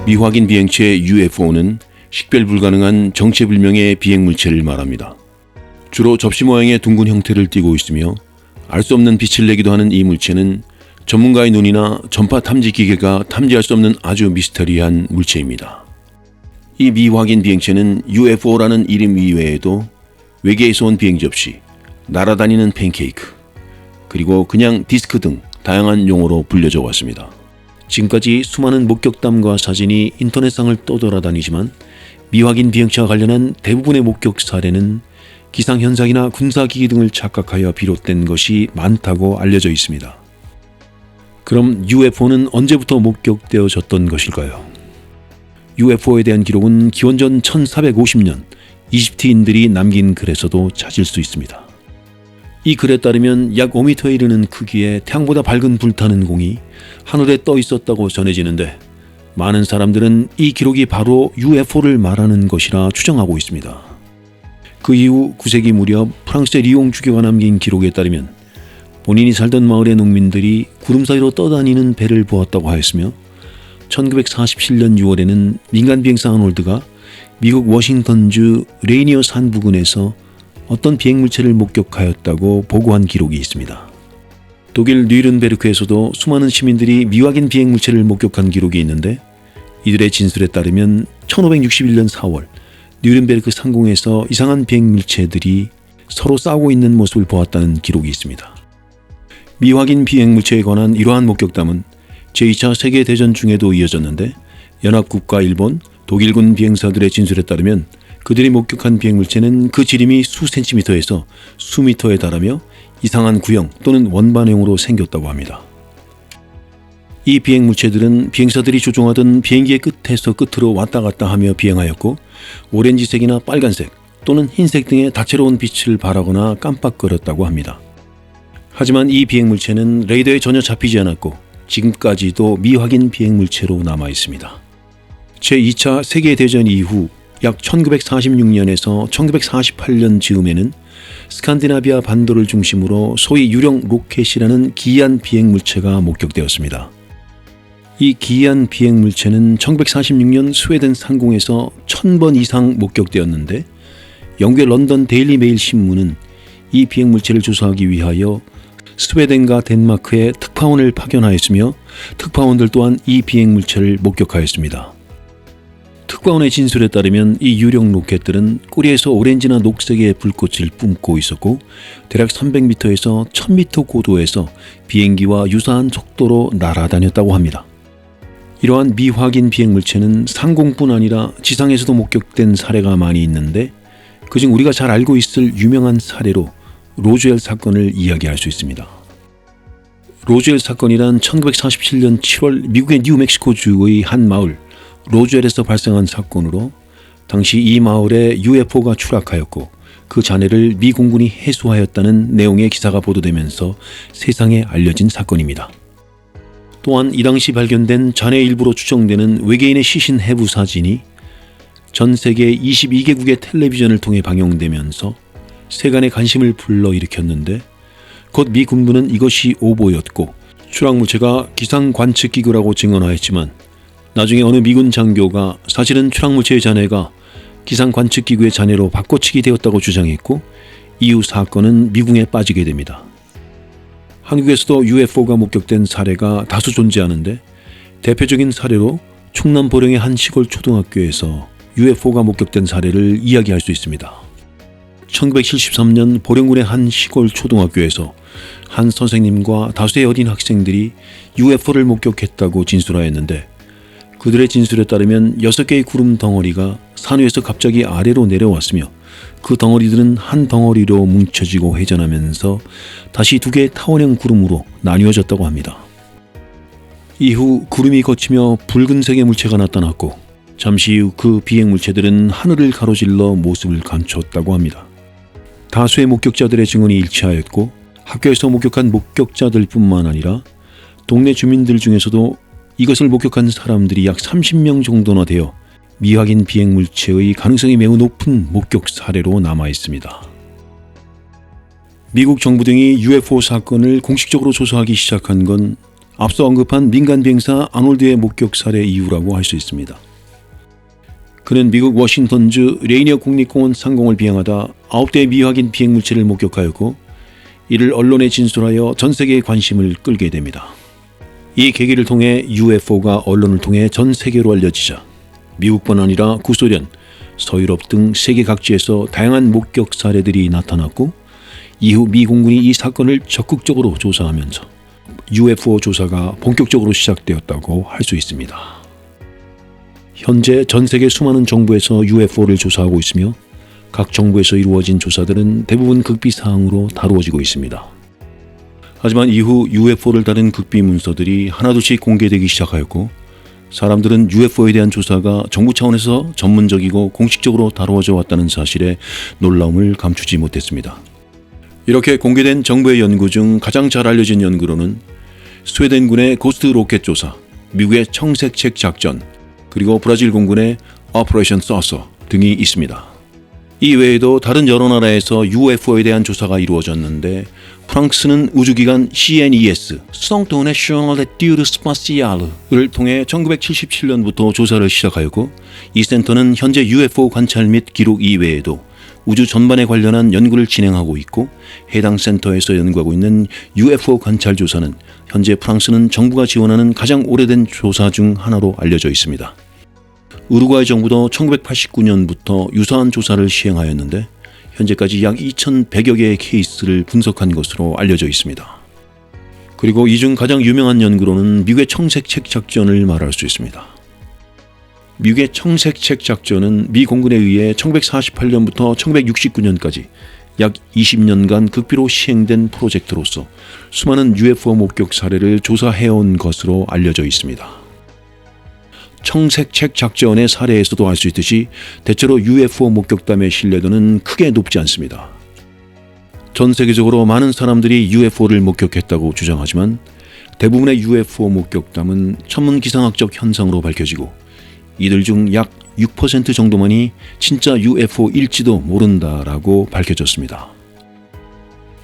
미확인 비행체 UFO는 식별 불가능한 정체불명의 비행물체를 말합니다. 주로 접시 모양의 둥근 형태를 띠고 있으며 알 수 없는 빛을 내기도 하는 이 물체는 전문가의 눈이나 전파 탐지 기계가 탐지할 수 없는 아주 미스터리한 물체입니다. 이 미확인 비행체는 UFO라는 이름 이외에도 외계에서 온 비행 접시, 날아다니는 팬케이크, 그리고 그냥 디스크 등 다양한 용어로 불려져 왔습니다. 지금까지 수많은 목격담과 사진이 인터넷상을 떠돌아다니지만 미확인 비행체와 관련한 대부분의 목격 사례는 기상현상이나 군사기기 등을 착각하여 비롯된 것이 많다고 알려져 있습니다. 그럼 UFO는 언제부터 목격되어졌던 것일까요? UFO에 대한 기록은 기원전 1450년 이집트인들이 남긴 글에서도 찾을 수 있습니다. 이 글에 따르면 약 5m에 이르는 크기의 태양보다 밝은 불타는 공이 하늘에 떠 있었다고 전해지는데 많은 사람들은 이 기록이 바로 UFO를 말하는 것이라 추정하고 있습니다. 그 이후 9세기 무렵 프랑스의 리옹 주교가 남긴 기록에 따르면 본인이 살던 마을의 농민들이 구름 사이로 떠다니는 배를 보았다고 하였으며 1947년 6월에는 민간 비행사 아놀드가 미국 워싱턴주 레이니어 산 부근에서 어떤 비행물체를 목격하였다고 보고한 기록이 있습니다. 독일 뉘른베르크에서도 수많은 시민들이 미확인 비행물체를 목격한 기록이 있는데 이들의 진술에 따르면 1561년 4월 뉘른베르크 상공에서 이상한 비행물체들이 서로 싸우고 있는 모습을 보았다는 기록이 있습니다. 미확인 비행물체에 관한 이러한 목격담은 제2차 세계대전 중에도 이어졌는데 연합국과 일본, 독일군 비행사들의 진술에 따르면 그들이 목격한 비행물체는 그 지름이 수 센티미터에서 수 미터에 달하며 이상한 구형 또는 원반형으로 생겼다고 합니다. 이 비행물체들은 비행사들이 조종하던 비행기의 끝에서 끝으로 왔다 갔다 하며 비행하였고 오렌지색이나 빨간색 또는 흰색 등의 다채로운 빛을 발하거나 깜빡거렸다고 합니다. 하지만 이 비행물체는 레이더에 전혀 잡히지 않았고 지금까지도 미확인 비행물체로 남아 있습니다. 제2차 세계대전 이후 약 1946년에서 1948년 즈음에는 스칸디나비아 반도를 중심으로 소위 유령 로켓이라는 기이한 비행물체가 목격되었습니다. 이 기이한 비행물체는 1946년 스웨덴 상공에서 1000번 이상 목격되었는데 영국의 런던 데일리 메일 신문은 이 비행물체를 조사하기 위하여 스웨덴과 덴마크에 특파원을 파견하였으며 특파원들 또한 이 비행물체를 목격하였습니다. 특파원의 진술에 따르면 이 유령 로켓들은 꼬리에서 오렌지나 녹색의 불꽃을 뿜고 있었고 대략 300m에서 1000m 고도에서 비행기와 유사한 속도로 날아다녔다고 합니다. 이러한 미확인 비행물체는 상공뿐 아니라 지상에서도 목격된 사례가 많이 있는데 그중 우리가 잘 알고 있을 유명한 사례로 로즈웰 사건을 이야기할 수 있습니다. 로즈웰 사건이란 1947년 7월 미국의 뉴멕시코주의 한 마을 로즈웰에서 발생한 사건으로 당시 이 마을에 UFO가 추락하였고 그 잔해를 미 공군이 해소하였다는 내용의 기사가 보도되면서 세상에 알려진 사건입니다. 또한 이 당시 발견된 잔해 일부로 추정되는 외계인의 시신 해부 사진이 전 세계 22개국의 텔레비전을 통해 방영되면서 세간의 관심을 불러일으켰는데 곧 미 군부는 이것이 오보였고 추락물체가 기상관측기구라고 증언하였지만 나중에 어느 미군 장교가 사실은 추락물체의 잔해가 기상관측기구의 잔해로 바꿔치기 되었다고 주장했고 이후 사건은 미궁에 빠지게 됩니다. 한국에서도 UFO가 목격된 사례가 다수 존재하는데 대표적인 사례로 충남 보령의 한 시골 초등학교에서 UFO가 목격된 사례를 이야기할 수 있습니다. 1973년 보령군의 한 시골 초등학교에서 한 선생님과 다수의 어린 학생들이 UFO를 목격했다고 진술하였는데 그들의 진술에 따르면 6개의 구름 덩어리가 산 위에서 갑자기 아래로 내려왔으며 그 덩어리들은 한 덩어리로 뭉쳐지고 회전하면서 다시 2개의 타원형 구름으로 나뉘어졌다고 합니다. 이후 구름이 걷히며 붉은색의 물체가 나타났고 잠시 후 그 비행물체들은 하늘을 가로질러 모습을 감췄다고 합니다. 다수의 목격자들의 증언이 일치하였고 학교에서 목격한 목격자들 뿐만 아니라 동네 주민들 중에서도 이것을 목격한 사람들이 약 30명 정도나 되어 미확인 비행물체의 가능성이 매우 높은 목격 사례로 남아 있습니다. 미국 정부 등이 UFO 사건을 공식적으로 조사하기 시작한 건 앞서 언급한 민간 비행사 아놀드의 목격 사례 이후라고 할 수 있습니다. 그는 미국 워싱턴주 레이니어 국립공원 상공을 비행하다 9대의 미확인 비행 물체를 목격하였고 이를 언론에 진술하여 전 세계의 관심을 끌게 됩니다. 이 계기를 통해 UFO가 언론을 통해 전 세계로 알려지자 미국뿐 아니라 구소련, 서유럽 등 세계 각지에서 다양한 목격 사례들이 나타났고 이후 미 공군이 이 사건을 적극적으로 조사하면서 UFO 조사가 본격적으로 시작되었다고 할 수 있습니다. 현재 전 세계 수많은 정부에서 UFO를 조사하고 있으며 각 정부에서 이루어진 조사들은 대부분 극비 사항으로 다루어지고 있습니다. 하지만 이후 UFO를 다룬 극비 문서들이 하나둘씩 공개되기 시작하였고 사람들은 UFO에 대한 조사가 정부 차원에서 전문적이고 공식적으로 다루어져 왔다는 사실에 놀라움을 감추지 못했습니다. 이렇게 공개된 정부의 연구 중 가장 잘 알려진 연구로는 스웨덴군의 고스트 로켓 조사, 미국의 청색책 작전, 그리고 브라질 공군의 오퍼레이션 서서 등이 있습니다. 이 외에도 다른 여러 나라에서 UFO에 대한 조사가 이루어졌는데 프랑스는 우주기관 CNES, Centre National d'Études Spatiales,를 통해 1977년부터 조사를 시작하였고 이 센터는 현재 UFO 관찰 및 기록 이외에도 우주 전반에 관련한 연구를 진행하고 있고 해당 센터에서 연구하고 있는 UFO 관찰 조사는 현재 프랑스는 정부가 지원하는 가장 오래된 조사 중 하나로 알려져 있습니다. 우루과이 정부도 1989년부터 유사한 조사를 시행하였는데 현재까지 약 2,100여 개의 케이스를 분석한 것으로 알려져 있습니다. 그리고 이 중 가장 유명한 연구로는 미국의 청색책 작전을 말할 수 있습니다. 미국의 청색책 작전은 미 공군에 의해 1948년부터 1969년까지 약 20년간 극비로 시행된 프로젝트로서 수많은 UFO 목격 사례를 조사해온 것으로 알려져 있습니다. 청색책 작전의 사례에서도 알 수 있듯이 대체로 UFO 목격담의 신뢰도는 크게 높지 않습니다. 전 세계적으로 많은 사람들이 UFO를 목격했다고 주장하지만 대부분의 UFO 목격담은 천문기상학적 현상으로 밝혀지고 이들 중 약 6% 정도만이 진짜 UFO일지도 모른다라고 밝혀졌습니다.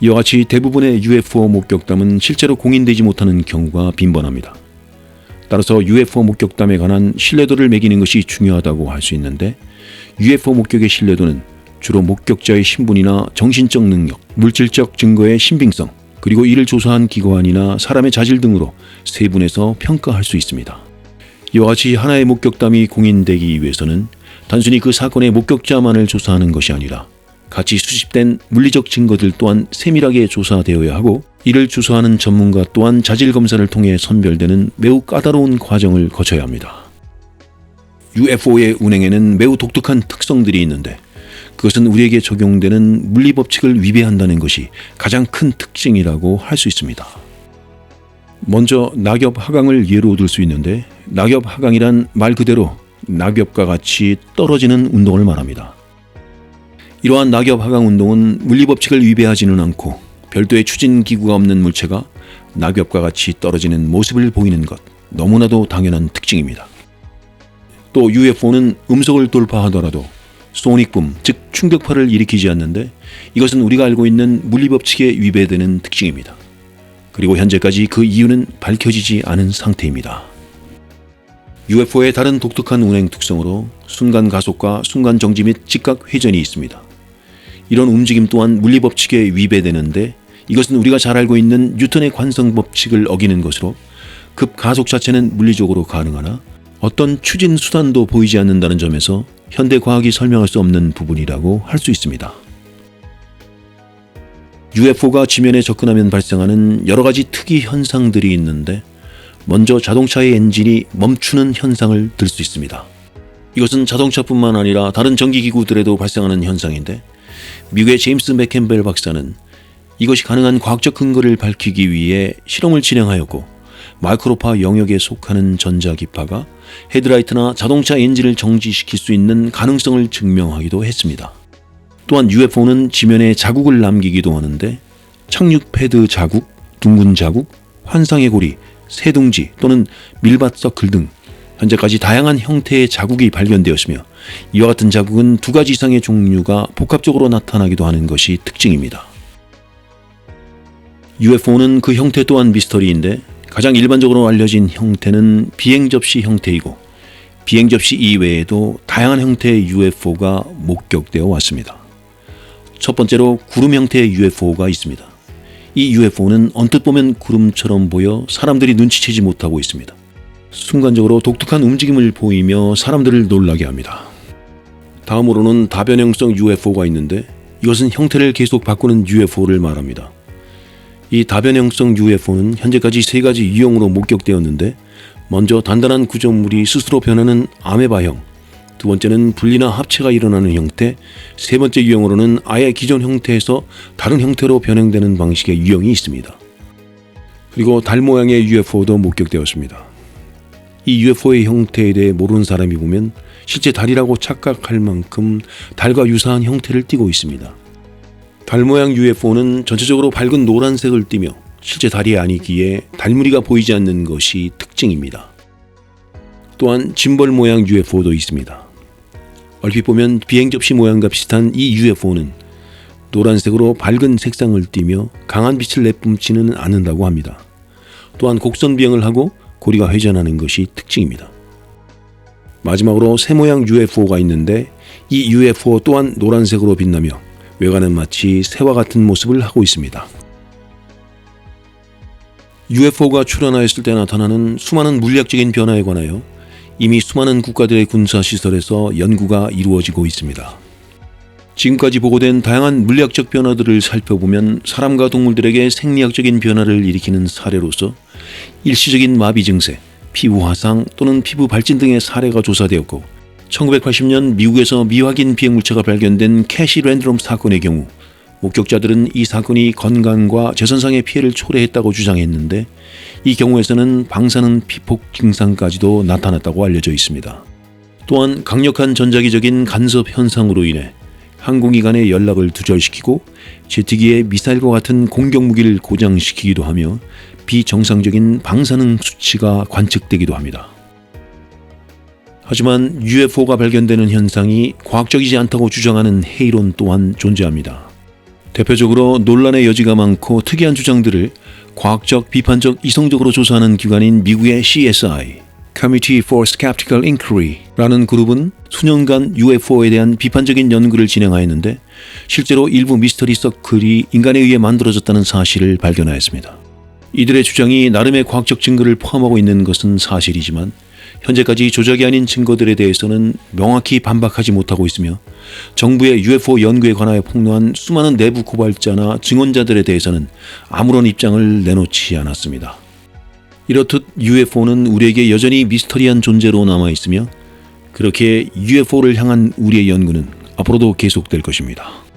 이와 같이 대부분의 UFO 목격담은 실제로 공인되지 못하는 경우가 빈번합니다. 따라서 UFO 목격담에 관한 신뢰도를 매기는 것이 중요하다고 할 수 있는데 UFO 목격의 신뢰도는 주로 목격자의 신분이나 정신적 능력, 물질적 증거의 신빙성, 그리고 이를 조사한 기관이나 사람의 자질 등으로 세분해서 평가할 수 있습니다. 이와 같이 하나의 목격담이 공인되기 위해서는 단순히 그 사건의 목격자만을 조사하는 것이 아니라 같이 수집된 물리적 증거들 또한 세밀하게 조사되어야 하고 이를 조사하는 전문가 또한 자질 검사를 통해 선별되는 매우 까다로운 과정을 거쳐야 합니다. UFO의 운행에는 매우 독특한 특성들이 있는데 그것은 우리에게 적용되는 물리법칙을 위배한다는 것이 가장 큰 특징이라고 할 수 있습니다. 먼저 낙엽 하강을 예로 들 수 있는데 낙엽 하강이란 말 그대로 낙엽과 같이 떨어지는 운동을 말합니다. 이러한 낙엽 하강 운동은 물리법칙을 위배하지는 않고 별도의 추진기구가 없는 물체가 낙엽과 같이 떨어지는 모습을 보이는 것, 너무나도 당연한 특징입니다. 또 UFO는 음속을 돌파하더라도 소닉붐, 즉 충격파를 일으키지 않는데 이것은 우리가 알고 있는 물리법칙에 위배되는 특징입니다. 그리고 현재까지 그 이유는 밝혀지지 않은 상태입니다. UFO의 다른 독특한 운행 특성으로 순간 가속과 순간 정지 및 직각 회전이 있습니다. 이런 움직임 또한 물리법칙에 위배되는데 이것은 우리가 잘 알고 있는 뉴턴의 관성법칙을 어기는 것으로 급가속 자체는 물리적으로 가능하나 어떤 추진 수단도 보이지 않는다는 점에서 현대 과학이 설명할 수 없는 부분이라고 할 수 있습니다. UFO가 지면에 접근하면 발생하는 여러 가지 특이 현상들이 있는데 먼저 자동차의 엔진이 멈추는 현상을 들 수 있습니다. 이것은 자동차뿐만 아니라 다른 전기기구들에도 발생하는 현상인데 미국의 제임스 맥캠벨 박사는 이것이 가능한 과학적 근거를 밝히기 위해 실험을 진행하였고 마이크로파 영역에 속하는 전자기파가 헤드라이트나 자동차 엔진을 정지시킬 수 있는 가능성을 증명하기도 했습니다. 또한 UFO는 지면에 자국을 남기기도 하는데 착륙 패드 자국, 둥근 자국, 환상의 고리, 새둥지 또는 밀밭 서클 등 현재까지 다양한 형태의 자국이 발견되었으며 이와 같은 자국은 2가지 이상의 종류가 복합적으로 나타나기도 하는 것이 특징입니다. UFO는 그 형태 또한 미스터리인데 가장 일반적으로 알려진 형태는 비행접시 형태이고 비행접시 이외에도 다양한 형태의 UFO가 목격되어 왔습니다. 첫 번째로 구름 형태의 UFO가 있습니다. 이 UFO는 언뜻 보면 구름처럼 보여 사람들이 눈치채지 못하고 있습니다. 순간적으로 독특한 움직임을 보이며 사람들을 놀라게 합니다. 다음으로는 다변형성 UFO가 있는데 이것은 형태를 계속 바꾸는 UFO를 말합니다. 이 다변형성 UFO는 현재까지 세 가지 유형으로 목격되었는데 먼저 단단한 구조물이 스스로 변하는 아메바형, 두 번째는 분리나 합체가 일어나는 형태, 세 번째 유형으로는 아예 기존 형태에서 다른 형태로 변형되는 방식의 유형이 있습니다. 그리고 달 모양의 UFO도 목격되었습니다. 이 UFO의 형태에 대해 모르는 사람이 보면 실제 달이라고 착각할 만큼 달과 유사한 형태를 띠고 있습니다. 달 모양 UFO는 전체적으로 밝은 노란색을 띠며 실제 달이 아니기에 달무늬가 보이지 않는 것이 특징입니다. 또한 짐벌 모양 UFO도 있습니다. 얼핏 보면 비행접시 모양과 비슷한 이 UFO는 노란색으로 밝은 색상을 띠며 강한 빛을 내뿜지는 않는다고 합니다. 또한 곡선 비행을 하고 고리가 회전하는 것이 특징입니다. 마지막으로 새 모양 UFO가 있는데 이 UFO 또한 노란색으로 빛나며 외관은 마치 새와 같은 모습을 하고 있습니다. UFO가 출현하였을 때 나타나는 수많은 물리학적인 변화에 관하여 이미 수많은 국가들의 군사시설에서 연구가 이루어지고 있습니다. 지금까지 보고된 다양한 물리학적 변화들을 살펴보면 사람과 동물들에게 생리학적인 변화를 일으키는 사례로서 일시적인 마비 증세, 피부 화상 또는 피부 발진 등의 사례가 조사되었고 1980년 미국에서 미확인 비행물체가 발견된 캐시 랜드롬 사건의 경우 목격자들은 이 사건이 건강과 재선상의 피해를 초래했다고 주장했는데 이 경우에서는 방사능 피폭 증상까지도 나타났다고 알려져 있습니다. 또한 강력한 전자기적인 간섭 현상으로 인해 항공기 간의 연락을 두절시키고 제트기의 미사일과 같은 공격무기를 고장시키기도 하며 비정상적인 방사능 수치가 관측되기도 합니다. 하지만 UFO가 발견되는 현상이 과학적이지 않다고 주장하는 해이론 또한 존재합니다. 대표적으로 논란의 여지가 많고 특이한 주장들을 과학적, 비판적, 이성적으로 조사하는 기관인 미국의 CSI, Committee for Skeptical Inquiry라는 그룹은 수년간 UFO에 대한 비판적인 연구를 진행하였는데 실제로 일부 미스터리 서클이 인간에 의해 만들어졌다는 사실을 발견하였습니다. 이들의 주장이 나름의 과학적 증거를 포함하고 있는 것은 사실이지만 현재까지 조작이 아닌 증거들에 대해서는 명확히 반박하지 못하고 있으며 정부의 UFO 연구에 관하여 폭로한 수많은 내부 고발자나 증언자들에 대해서는 아무런 입장을 내놓지 않았습니다. 이렇듯 UFO는 우리에게 여전히 미스터리한 존재로 남아있으며 그렇게 UFO를 향한 우리의 연구는 앞으로도 계속될 것입니다.